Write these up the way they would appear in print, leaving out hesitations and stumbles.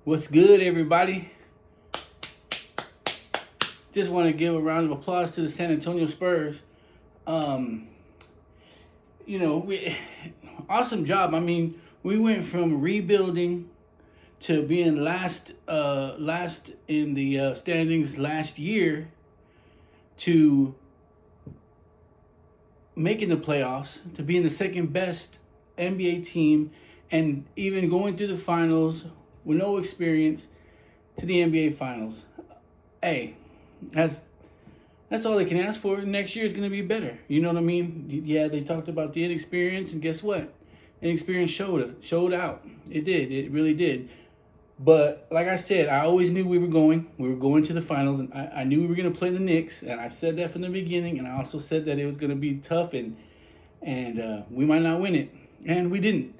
What's good, everybody? Just want to give a round of applause to the San Antonio Spurs. Um, we awesome job. I mean, we went from rebuilding to being last in the standings last year to making the playoffs, to being the second best NBA team, and even going through the finals with no experience to the NBA finals. Hey, that's that's all they can ask for. Next year is going to be better. You know what I mean? Yeah, they talked about the inexperience, and guess what? Inexperience showed out. It did. It really did. But like I said, I always knew we were going. We were going to the finals, and I knew we were going to play the Knicks, and I said that from the beginning. And I also said that it was going to be tough, and we might not win it, and we didn't.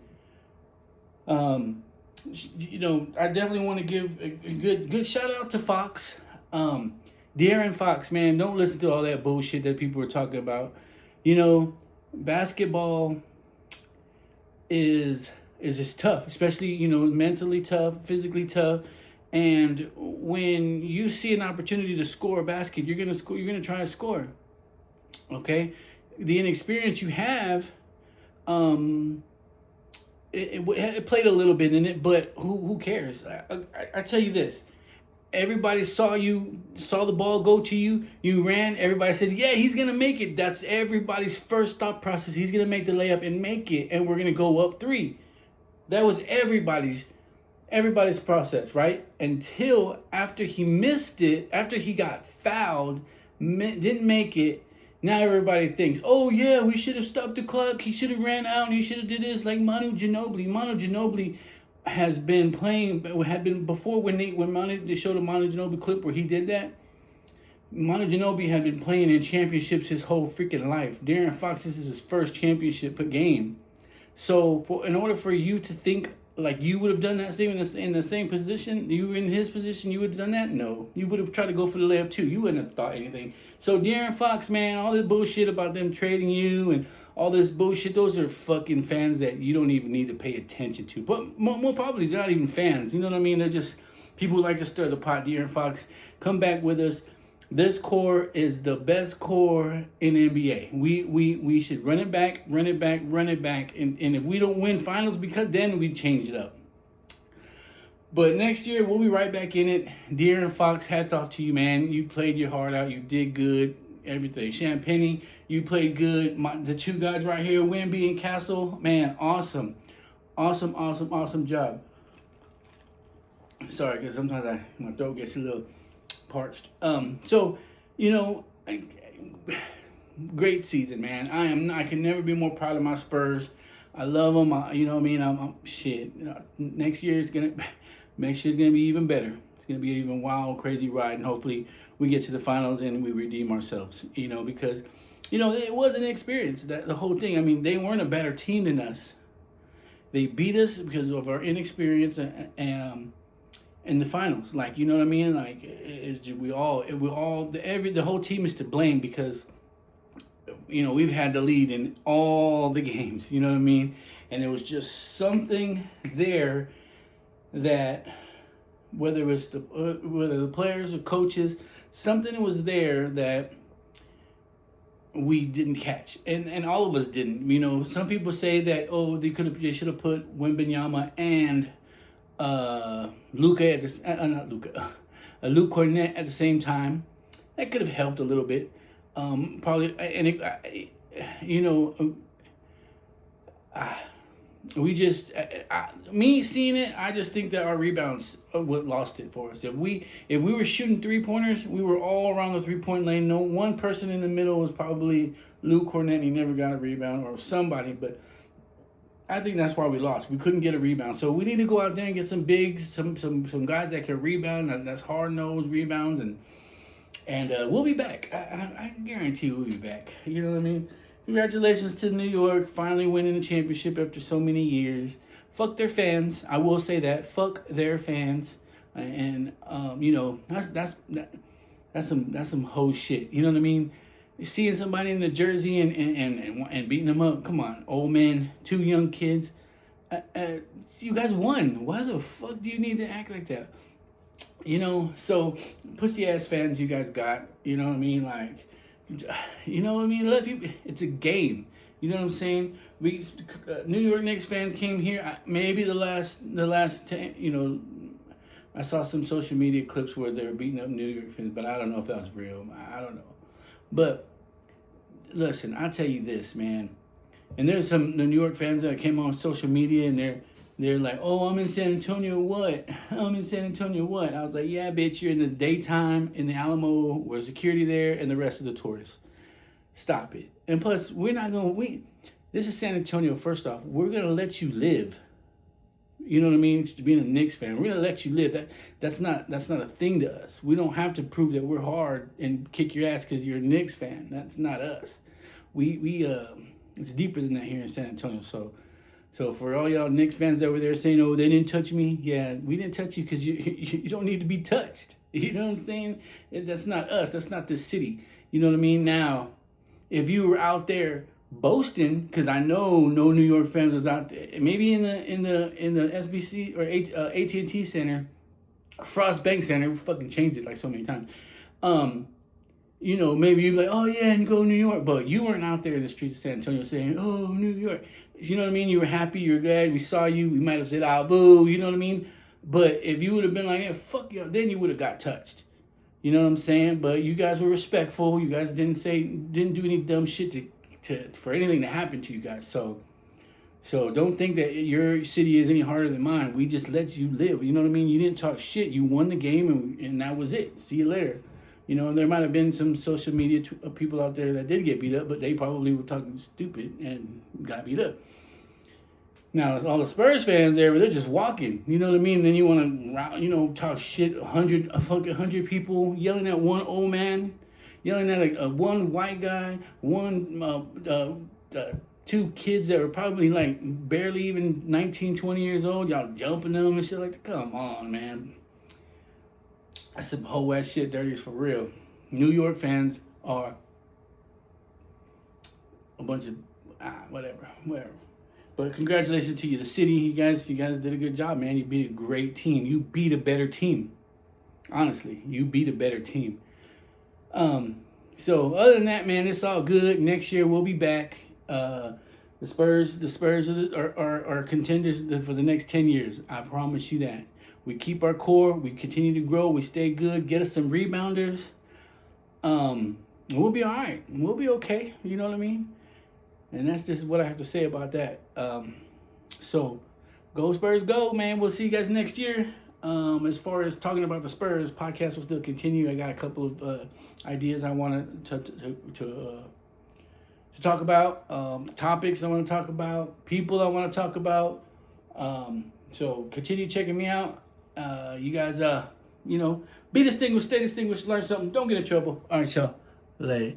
Um, I definitely want to give a good shout out to Fox. De'Aaron Fox, man, don't listen to all that bullshit that people are talking about. You know, basketball is just tough, especially mentally tough, physically tough. And when you see an opportunity to score a basket, you're gonna score. You're gonna try to score. Okay, the inexperience you have, um, it played a little bit in it, but who cares? I tell you this. Everybody saw the ball go to you. You ran. Everybody said, "Yeah, he's gonna make it." That's everybody's first thought process. He's gonna make the layup and make it, and we're gonna go up three. That was everybody's process, right? Until after he missed it, after he got fouled, didn't make it. Now everybody thinks, "Oh yeah, we should have stopped the clock. He should have ran out, and he should have did this." Like Manu Ginobili. Manu Ginobili has been playing. Had been before they showed a Manu Ginobili clip where he did that. Manu Ginobili had been playing in championships his whole freaking life. De'Aaron Fox, this is his first championship game. So, in order for you to think like you would have done that same in the same position, you were in his position, you would have done that? No. You would have tried to go for the layup too. You wouldn't have thought anything. So, De'Aaron Fox, man, all this bullshit about them trading you and all this bullshit, those are fucking fans that you don't even need to pay attention to. But more probably, they're not even fans. You know what I mean? They're just people who like to stir the pot. De'Aaron Fox, come back with us. This core is the best core in the NBA. We should run it back, run it back, run it back. And if we don't win finals, because then we change it up. But next year, we'll be right back in it. De'Aaron Fox, hats off to you, man. You played your heart out. You did good. Everything. Champagne, you played good. The two guys right here, Wemby and Castle, man, awesome. Awesome job. Sorry, because sometimes my throat gets a little parched. So, you know, great season, man. I can never be more proud of my Spurs. I love them. You know what I mean? I'm shit. Next year's gonna be even better. It's gonna be an even wild, crazy ride, and hopefully we get to the finals and we redeem ourselves. Because it was an experience. That the whole thing. I mean, they weren't a better team than us. They beat us because of our inexperience and in the finals. Like, you know what I mean? Like, the whole team is to blame because, we've had the lead in all the games, you know what I mean? And there was just something there that, whether the players or coaches, something was there that we didn't catch, and all of us didn't. Some people say that they should have put Wembanyama and Luca not Luca, Luke Cornett at the same time. That could have helped a little bit. Probably, and we just, me seeing it, I just think that our rebounds what lost it for us. If we were shooting 3-pointers, we were all around the 3-point lane. No one person in the middle was probably Luke Cornett. He never got a rebound, or somebody, but I think that's why we lost. We couldn't get a rebound. So we need to go out there and get some bigs, some guys that can rebound. That's hard-nosed rebounds, and we'll be back. I guarantee we'll be back. You know what I mean? Congratulations to New York finally winning the championship after so many years. Fuck their fans. I will say that. Fuck their fans. And that's some hoe shit. You know what I mean? Seeing somebody in the jersey and beating them up. Come on, old man, two young kids. You guys won. Why the fuck do you need to act like that? So pussy ass fans you guys got. You know what I mean? Like, you know what I mean? Let people. It's a game. You know what I'm saying? We New York Knicks fans came here. Maybe the last 10. I saw some social media clips where they were beating up New York fans, but I don't know if that was real. I don't know. But listen, I'll tell you this, man. And there's some the New York fans that came on social media and they're like, "Oh, I'm in San Antonio. What? I'm in San Antonio. What?" I was like, "Yeah, bitch, you're in the daytime in the Alamo, where security there, and the rest of the tourists. Stop it." And plus, we're not gonna we. This is San Antonio. First off, we're gonna let you live. You know what I mean? Being a Knicks fan, we're gonna let you live. That's not a thing to us. We don't have to prove that we're hard and kick your ass because you're a Knicks fan. That's not us. We it's deeper than that here in San Antonio. So for all y'all Knicks fans over there saying, "Oh, they didn't touch me," yeah, we didn't touch you because you don't need to be touched. You know what I'm saying? That's not us. That's not this city. You know what I mean? Now, if you were out there boasting, because I know no New York fans was out there, maybe in the SBC or AT&T Center, Frost Bank Center, we fucking changed it like so many times. Maybe you'd be like, "Oh yeah, and go New York," but you weren't out there in the streets of San Antonio saying, "Oh, New York." You know what I mean? You were happy, you were glad, we saw you, we might have said, "Ah, boo," you know what I mean? But if you would have been like, "Yeah, fuck you," then you would have got touched. You know what I'm saying? But you guys were respectful. You guys didn't do any dumb shit for anything to happen to you guys. So don't think that your city is any harder than mine. We just let you live. You know what I mean? You didn't talk shit. You won the game, and that was it. See you later. There might have been some social media people out there that did get beat up, but they probably were talking stupid and got beat up. Now, all the Spurs fans there, they're just walking. You know what I mean? Then you want to, talk shit. A fucking 100 people yelling at one old man, yelling at a one white guy, two kids that were probably like barely even 19, 20 years old. Y'all jumping them and shit like that. Come on, man. That's some whole ass shit dirty for real. New York fans are a bunch of whatever. But congratulations to you, the city. You guys did a good job, man. You beat a great team. You beat a better team. Honestly, you beat a better team. So other than that, man, it's all good. Next year we'll be back. The Spurs are contenders for the next 10 years. I promise you that. We keep our core. We continue to grow. We stay good. Get us some rebounders. We'll be all right. We'll be okay. You know what I mean? And that's just what I have to say about that. So, go Spurs, go, man. We'll see you guys next year. As far as talking about the Spurs, podcast will still continue. I got a couple of ideas I want to talk about, topics I want to talk about, people I want to talk about. So continue checking me out. You guys, be distinguished, stay distinguished, learn something, don't get in trouble. All right, y'all. Later.